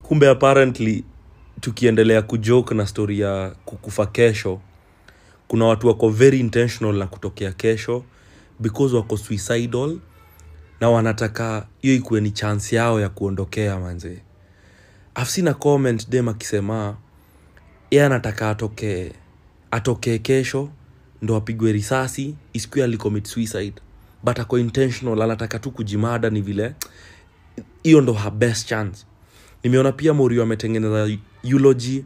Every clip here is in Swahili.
Kumbe apparently tukiendelea kujoke na story ya kukufa kesho, kuna watu wako very intentional na kutokea kesho because wako suicidal na wanataka hiyo ikuwe ni chance yao ya kuondokea manze. I've seen a comment dem akisema yeye anataka atoke kesho ndo apigwe risasi isiku alicommit suicide, but ako intentional, anataka tu kujimada ni vile hiyo ndo her best chance. Nimeona pia Morio ametengeneza eulogy,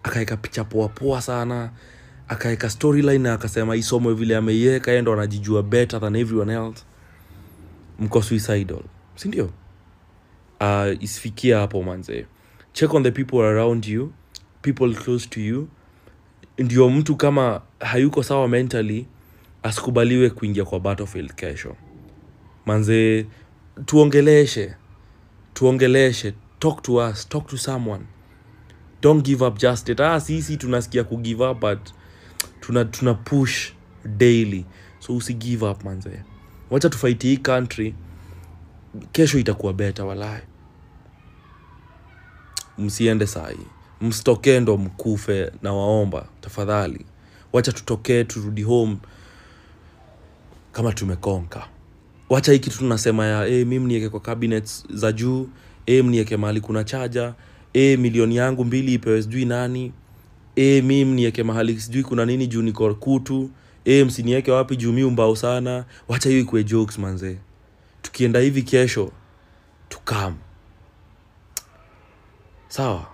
akaeka picha poa sana, akaeka storyline na akasema isomo vile ameiweka yeye ndo anajijua better than everyone else. Mko suicidal, si ndio? Isifikia hapo manze. Check on the people around you, people close to you. Ndio mtu kama hayuko sawa mentally asikubaliwe kuingia kwa battlefield kesho. Manze, tuongeleshe, talk to us, talk to someone. Don't give up just it. Sisi tunasikia ku give up, but tuna push daily. So usi give up manze. Wacha tufight hii country. Kesho itakuwa better wallahi. Msiende sahi. Msitoke ndo mkufe na waomba tafadhali. Wacha tutoke turudi home kama tumekonka. Wacha hiki tunasema ya mimi niweke kwa cabinets za juu, mniweke mahali kuna charger, milioni yangu 2 ipewe sijui nani, mimi niweke mahali sijui kuna nini juu niko kutu, msiniweke wapi juu mimi mbao sana. Wacha hiyo ikuwe jokes manze. Tukienda hivi kesho tukam. Sawa.